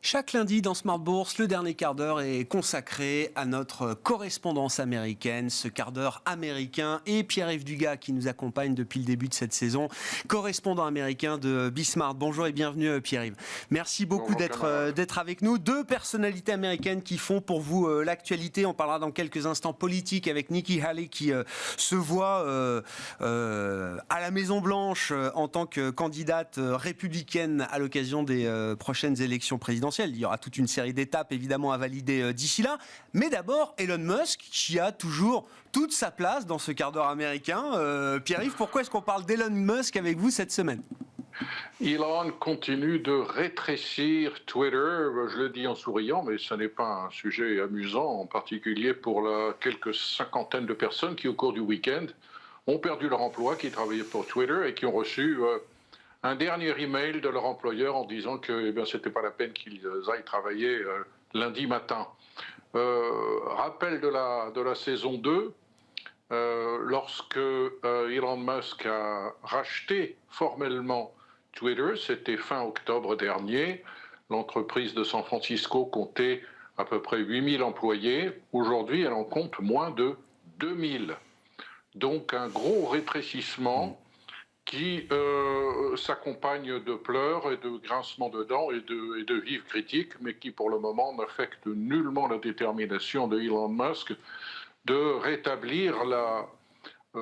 Chaque lundi dans Smart Bourse, le dernier quart d'heure est consacré à notre correspondance américaine. Ce quart d'heure américain et Pierre-Yves Dugas qui nous accompagne depuis le début de cette saison, correspondant américain de Bismart. Bonjour et bienvenue Pierre-Yves. Merci beaucoup d'être avec nous. Deux personnalités américaines qui font pour vous l'actualité. On parlera dans quelques instants politique avec Nikki Haley qui se voit à la Maison-Blanche en tant que candidate républicaine à l'occasion des prochaines élections présidentielles. Il y aura toute une série d'étapes évidemment à valider d'ici là. Mais d'abord, Elon Musk qui a toujours toute sa place dans ce quart d'heure américain. Pierre-Yves, pourquoi est-ce qu'on parle d'Elon Musk avec vous cette semaine ? Elon continue de rétrécir Twitter, je le dis en souriant, mais ce n'est pas un sujet amusant, en particulier pour quelques cinquantaines de personnes qui, au cours du week-end, ont perdu leur emploi, qui travaillaient pour Twitter et qui ont reçu un dernier email de leur employeur en disant que c'était pas la peine qu'ils aillent travailler lundi matin. Rappel de la saison 2, lorsque Elon Musk a racheté formellement Twitter, c'était fin octobre dernier, l'entreprise de San Francisco comptait à peu près 8000 employés. Aujourd'hui, elle en compte moins de 2000. Donc un gros rétrécissement qui s'accompagne de pleurs et de grincements de dents et de vives critiques, mais qui pour le moment n'affecte nullement la détermination de Elon Musk de rétablir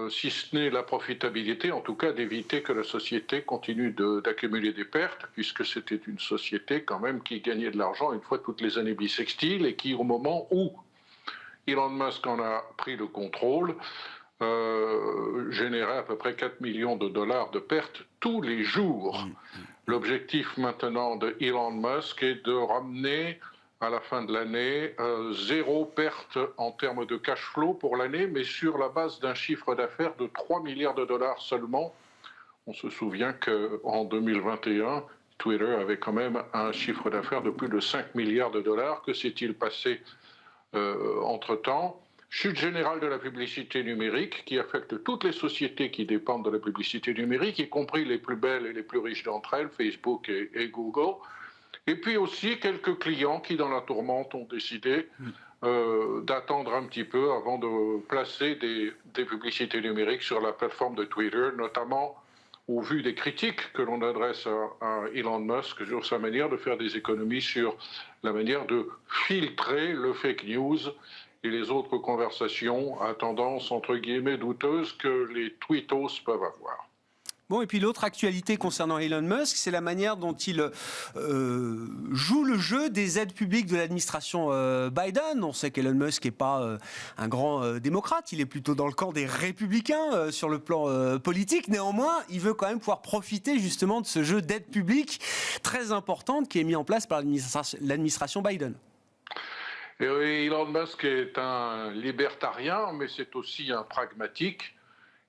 si ce n'est la profitabilité, en tout cas d'éviter que la société continue d'accumuler des pertes, puisque c'était une société quand même qui gagnait de l'argent une fois toutes les années bissextiles et qui, au moment où Elon Musk en a pris le contrôle, générait à peu près 4 millions de dollars de pertes tous les jours. L'objectif maintenant de Elon Musk est de ramener à la fin de l'année 0 perte en termes de cash flow pour l'année, mais sur la base d'un chiffre d'affaires de 3 milliards de dollars seulement. On se souvient qu'en 2021, Twitter avait quand même un chiffre d'affaires de plus de 5 milliards de dollars. Que s'est-il passé entre-temps ? Chute générale de la publicité numérique qui affecte toutes les sociétés qui dépendent de la publicité numérique, y compris les plus belles et les plus riches d'entre elles, Facebook et Google. Et puis aussi quelques clients qui, dans la tourmente, ont décidé d'attendre un petit peu avant de placer des publicités numériques sur la plateforme de Twitter, notamment au vu des critiques que l'on adresse à Elon Musk sur sa manière de faire des économies, sur la manière de filtrer le fake news et les autres conversations à tendance, entre guillemets, douteuse que les tweetos peuvent avoir. Bon, et puis l'autre actualité concernant Elon Musk, c'est la manière dont il joue le jeu des aides publiques de l'administration Biden. On sait qu'Elon Musk n'est pas un grand démocrate, il est plutôt dans le camp des républicains sur le plan politique. Néanmoins, il veut quand même pouvoir profiter justement de ce jeu d'aide publique très importante qui est mis en place par l'administration Biden. Et Elon Musk est un libertarien, mais c'est aussi un pragmatique.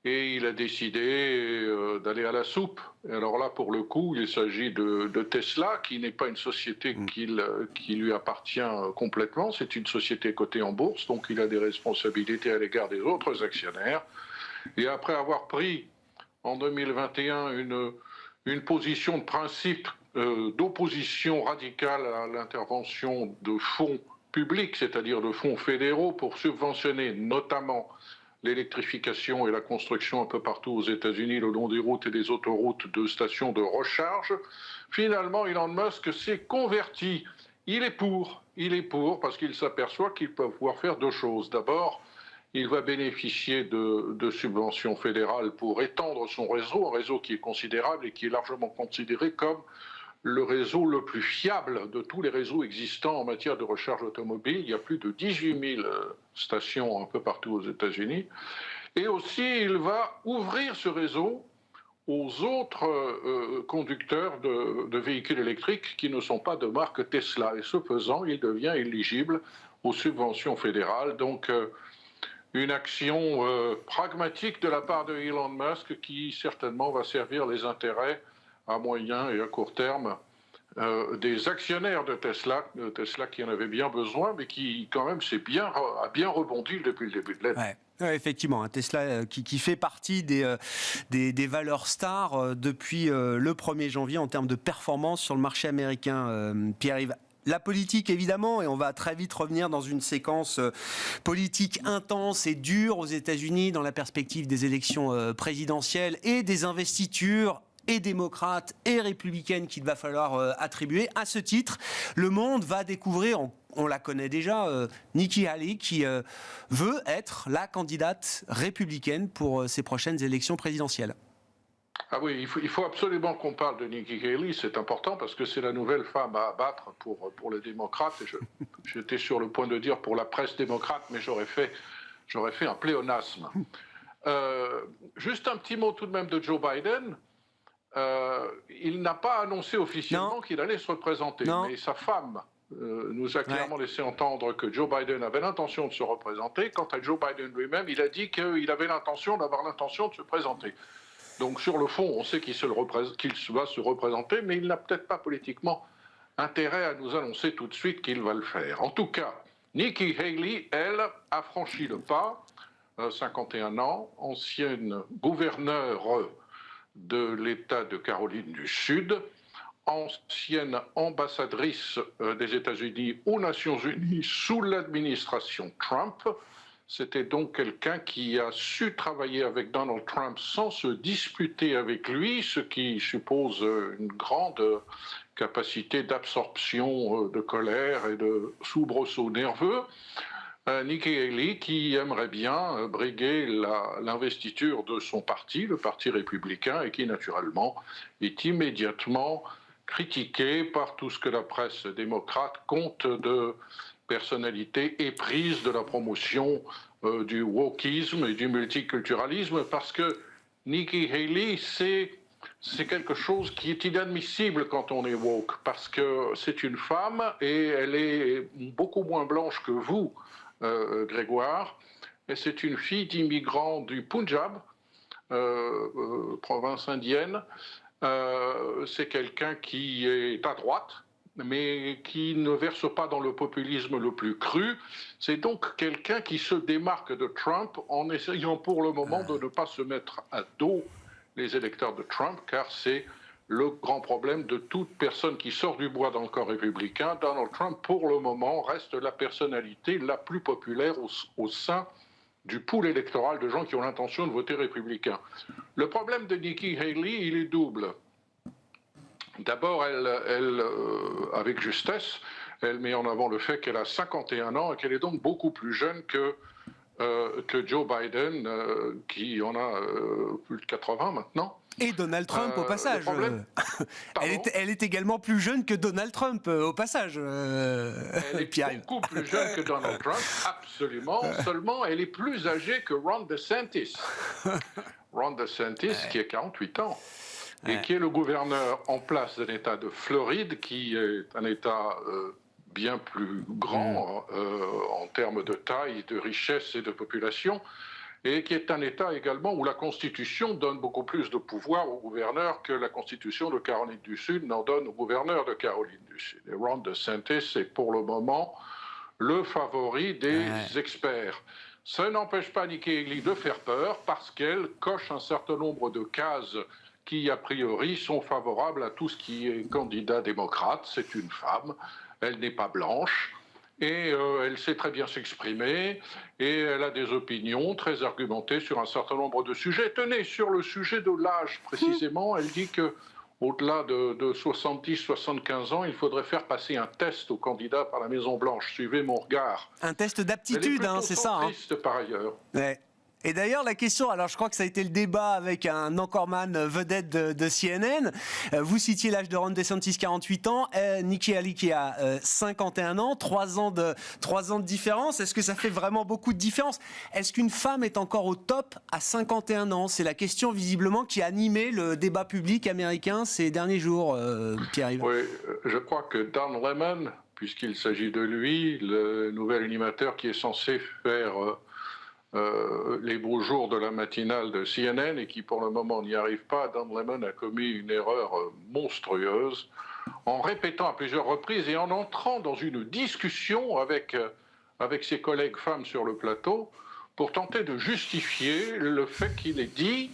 Et il a décidé d'aller à la soupe. Et alors là, pour le coup, il s'agit de Tesla, qui n'est pas une société qui lui appartient complètement. C'est une société cotée en bourse, donc il a des responsabilités à l'égard des autres actionnaires. Et après avoir pris en 2021 une position de principe d'opposition radicale à l'intervention de fonds publics, c'est-à-dire de fonds fédéraux, pour subventionner notamment l'électrification et la construction un peu partout aux États-Unis le long des routes et des autoroutes de stations de recharge. Finalement, Elon Musk s'est converti. Il est pour parce qu'il s'aperçoit qu'il peut pouvoir faire deux choses. D'abord, il va bénéficier de subventions fédérales pour étendre son réseau, un réseau qui est considérable et qui est largement considéré comme le réseau le plus fiable de tous les réseaux existants en matière de recharge automobile. Il y a plus de 18 000 stations un peu partout aux États-Unis. Et aussi, il va ouvrir ce réseau aux autres conducteurs de véhicules électriques qui ne sont pas de marque Tesla. Et ce faisant, il devient éligible aux subventions fédérales. Donc, une action pragmatique de la part de Elon Musk qui certainement va servir les intérêts à moyen et à court terme des actionnaires de Tesla qui en avaient bien besoin, mais qui quand même a bien rebondi depuis le début de l'année. Ouais. Effectivement, un Tesla qui fait partie des valeurs stars depuis le 1er janvier en termes de performance sur le marché américain. Pierre-Yves, La politique, évidemment, et on va très vite revenir dans une séquence politique intense et dure aux États-Unis dans la perspective des élections présidentielles et des investitures et démocrates et républicaines qu'il va falloir attribuer. À ce titre, le monde va découvrir, on la connaît déjà, Nikki Haley, qui veut être la candidate républicaine pour ces prochaines élections présidentielles. Ah oui, il faut absolument qu'on parle de Nikki Haley, c'est important parce que c'est la nouvelle femme à abattre pour les démocrates. Et j'étais sur le point de dire pour la presse démocrate, mais j'aurais fait un pléonasme. Juste un petit mot tout de même de Joe Biden. Il n'a pas annoncé officiellement qu'il allait se représenter, mais sa femme nous a clairement laissé entendre que Joe Biden avait l'intention de se représenter. Quant à Joe Biden lui-même, il a dit qu'il avait d'avoir l'intention de se présenter. Donc sur le fond, on sait qu'il va se représenter, mais il n'a peut-être pas politiquement intérêt à nous annoncer tout de suite qu'il va le faire. En tout cas, Nikki Haley, elle, a franchi le pas, 51 ans, ancienne gouverneure de l'État de Caroline du Sud, ancienne ambassadrice des États-Unis aux Nations Unies sous l'administration Trump. C'était donc quelqu'un qui a su travailler avec Donald Trump sans se disputer avec lui, ce qui suppose une grande capacité d'absorption de colère et de soubresaut nerveux. Nikki Haley qui aimerait bien briguer l'investiture de son parti, le Parti républicain, et qui naturellement est immédiatement critiqué par tout ce que la presse démocrate compte de personnalité éprise de la promotion du wokisme et du multiculturalisme, parce que Nikki Haley, c'est quelque chose qui est inadmissible quand on est woke, parce que c'est une femme et elle est beaucoup moins blanche que vous, Grégoire, et c'est une fille d'immigrants du Punjab, province indienne. C'est quelqu'un qui est à droite, mais qui ne verse pas dans le populisme le plus cru. C'est donc quelqu'un qui se démarque de Trump en essayant pour le moment de ne pas se mettre à dos les électeurs de Trump, car c'est le grand problème de toute personne qui sort du bois dans le camp républicain. Donald Trump, pour le moment, reste la personnalité la plus populaire au sein du pool électoral de gens qui ont l'intention de voter républicain. Le problème de Nikki Haley, il est double. D'abord, elle, avec justesse, elle met en avant le fait qu'elle a 51 ans et qu'elle est donc beaucoup plus jeune que Joe Biden, qui en a plus de 80 maintenant. Et Donald Trump, au passage. Elle est également plus jeune que Donald Trump, au passage. Elle est beaucoup plus jeune que Donald Trump, absolument. Seulement, elle est plus âgée que Ron DeSantis. Ron DeSantis, qui a 48 ans. Et qui est le gouverneur en place de l'État de Floride, qui est un État bien plus grand en termes de taille, de richesse et de population, et qui est un État également où la Constitution donne beaucoup plus de pouvoir au gouverneur que la Constitution de Caroline du Sud n'en donne au gouverneur de Caroline du Sud. Et Ron DeSantis est pour le moment le favori des experts. Ça n'empêche pas Nikki Haley de faire peur parce qu'elle coche un certain nombre de cases qui, a priori, sont favorables à tout ce qui est candidat démocrate. C'est une femme, elle n'est pas blanche, et elle sait très bien s'exprimer, et elle a des opinions très argumentées sur un certain nombre de sujets. Tenez, sur le sujet de l'âge, précisément, elle dit que au-delà de 70-75 ans, il faudrait faire passer un test aux candidats par la Maison-Blanche. Suivez mon regard. Un test d'aptitude, c'est ça. Elle est plutôt centriste, par ailleurs. Ouais. Et d'ailleurs, la question, alors je crois que ça a été le débat avec un anchorman vedette de CNN. Vous citiez l'âge de Ron DeSantis, 48 ans, Nikki Haley qui a 51 ans, 3 ans de différence. Est-ce que ça fait vraiment beaucoup de différence? Est-ce qu'une femme est encore au top à 51 ans? C'est la question visiblement qui a animé le débat public américain ces derniers jours, Pierre-Yves. Oui, je crois que Don Lemon, puisqu'il s'agit de lui, le nouvel animateur qui est censé faire les beaux jours de la matinale de CNN et qui pour le moment n'y arrive pas, Don Lemon a commis une erreur monstrueuse en répétant à plusieurs reprises et en entrant dans une discussion avec ses collègues femmes sur le plateau pour tenter de justifier le fait qu'il ait dit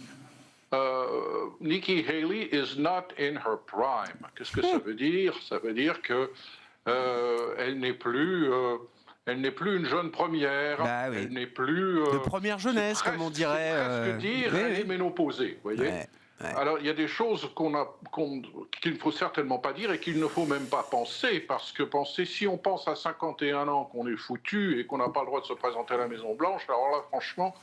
Nikki Haley is not in her prime. Qu'est-ce que ça veut dire? Ça veut dire que Elle n'est plus une jeune première. Bah, oui. Elle n'est plus de première jeunesse, comme on dirait. C'est presque dire, oui, elle oui. est ménopausée, vous voyez. Ouais. Alors, il y a des choses qu'il ne faut certainement pas dire et qu'il ne faut même pas penser, parce que si on pense à 51 ans qu'on est foutu et qu'on n'a pas le droit de se présenter à la Maison-Blanche, alors là, franchement,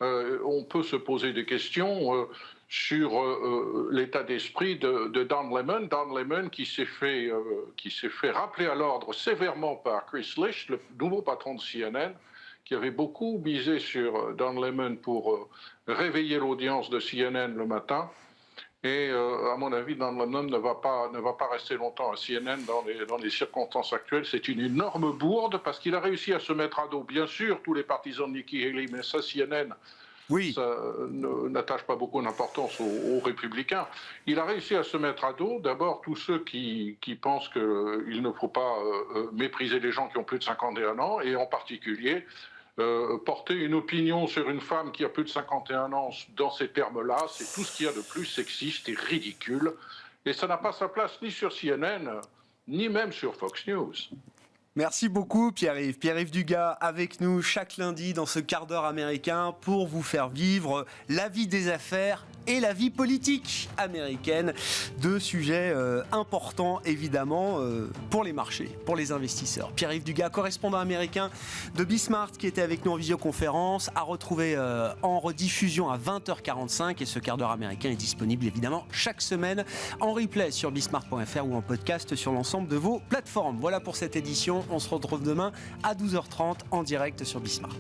on peut se poser des questions sur l'état d'esprit de Don Lemon. Don Lemon qui s'est fait rappeler à l'ordre sévèrement par Chris Licht, le nouveau patron de CNN, qui avait beaucoup misé sur Don Lemon pour réveiller l'audience de CNN le matin. Et à mon avis, Don Lemon ne va pas rester longtemps à CNN dans les circonstances actuelles. C'est une énorme bourde parce qu'il a réussi à se mettre à dos, bien sûr, tous les partisans de Nikki Haley, mais ça, CNN, Oui. ça n'attache pas beaucoup d'importance aux républicains. Il a réussi à se mettre à dos, d'abord, tous ceux qui pensent qu'il ne faut pas mépriser les gens qui ont plus de 51 ans, et en particulier porter une opinion sur une femme qui a plus de 51 ans dans ces termes-là, c'est tout ce qu'il y a de plus sexiste et ridicule. Et ça n'a pas sa place ni sur CNN, ni même sur Fox News. Merci beaucoup Pierre-Yves. Pierre-Yves Dugas avec nous chaque lundi dans ce quart d'heure américain pour vous faire vivre la vie des affaires et la vie politique américaine. Deux sujets importants évidemment pour les marchés, pour les investisseurs. Pierre-Yves Dugas, correspondant américain de Bismart qui était avec nous en visioconférence, à retrouver en rediffusion à 20h45 et ce quart d'heure américain est disponible évidemment chaque semaine en replay sur bismart.fr ou en podcast sur l'ensemble de vos plateformes. Voilà pour cette édition. On se retrouve demain à 12h30 en direct sur Bismart.